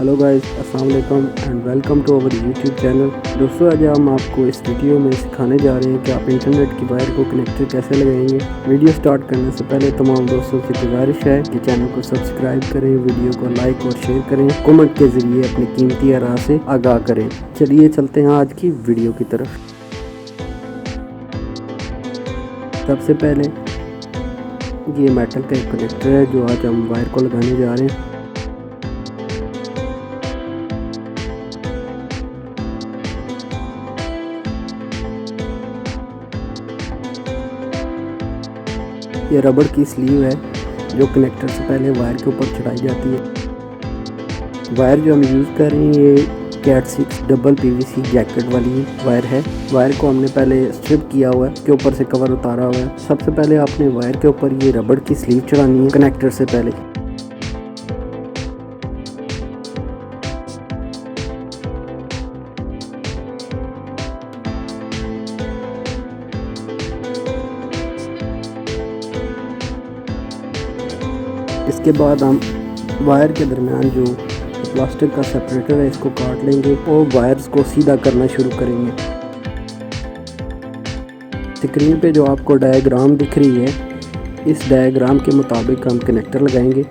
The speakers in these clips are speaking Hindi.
हेलो गाइस, अस्सलाम वालेकुम and welcome to our YouTube channel. दोस्तों, आज हम आपको इस वीडियो में सिखाने जा रहे हैं कि आप इंटरनेट की वायर को कनेक्टर कैसे लगाएंगे। वीडियो स्टार्ट करने से पहले तमाम दोस्तों से गुजारिश है कि चैनल को सब्सक्राइब करें, वीडियो को लाइक और शेयर करें, कमेंट के ज़रिए अपनी कीमती आरा से आगाह करें। चलिए चलते हैं आज की वीडियो की तरफ। सबसे पहले ये मेटल का एक कनेक्टर है जो आज हम वायर को लगाने जा रहे हैं। ये रबड़ की स्लीव है जो कनेक्टर से पहले वायर के ऊपर चढ़ाई जाती है। वायर जो हम यूज़ कर रहे हैं ये कैट 6 डबल PVC जैकेट वाली वायर है। वायर को हमने पहले स्ट्रिप किया हुआ है, इसके ऊपर से कवर उतारा हुआ है। सबसे पहले आपने वायर के ऊपर ये रबड़ की स्लीव चढ़ानी है कनेक्टर से पहले। इसके बाद हम वायर के दरमियान जो प्लास्टिक का सेपरेटर है इसको काट लेंगे और वायर्स को सीधा करना शुरू करेंगे। स्क्रीन पे जो आपको डायग्राम दिख रही है, इस डायग्राम के मुताबिक हम कनेक्टर लगाएंगे।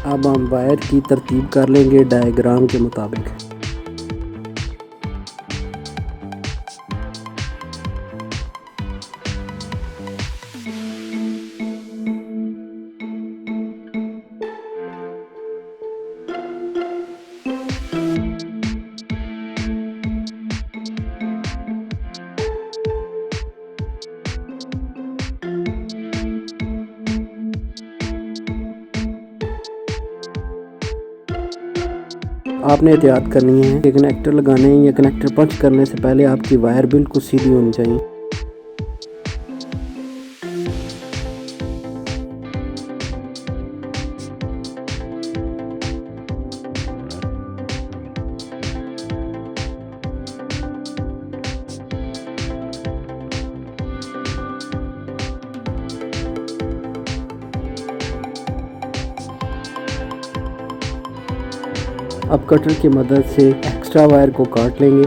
अब हम वायर की तरतीब कर लेंगे डायग्राम के मुताबिक। आपने एहतियात करनी है कि कनेक्टर लगाने या कनेक्टर पंच करने से पहले आपकी वायर बिल्कुल सीधी होनी चाहिए। अब कटर की मदद से एक्स्ट्रा वायर को काट लेंगे।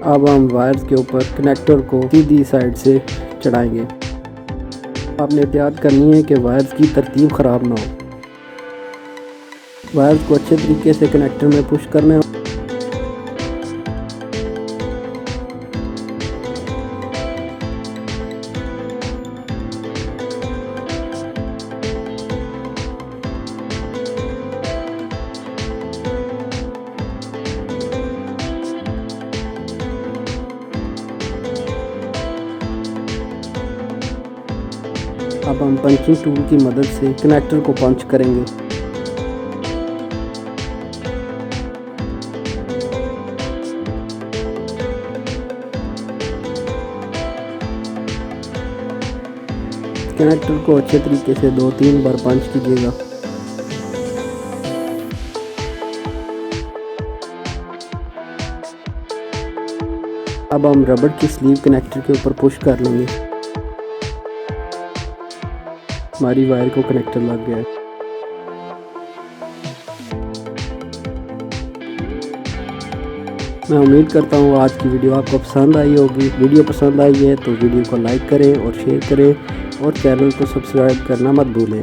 अब हम वायर्स के ऊपर कनेक्टर को सीधी साइड से चढ़ाएंगे। आपने एहतियात करनी है कि वायर्स की तरतीब ख़राब ना हो। वायर्स को अच्छे तरीके से कनेक्टर में पुश करना है। अब हम पंचिंग टूल की मदद से कनेक्टर को पंच करेंगे। कनेक्टर को अच्छे तरीके से 2-3 बार पंच कीजिएगा। अब हम रबड़ की स्लीव कनेक्टर के ऊपर पुश कर लेंगे। हमारी वायर को कनेक्टर लग गया है। मैं उम्मीद करता हूँ आज की वीडियो आपको पसंद आई होगी। वीडियो पसंद आई है तो वीडियो को लाइक करें और शेयर करें और चैनल को सब्सक्राइब करना मत भूलें।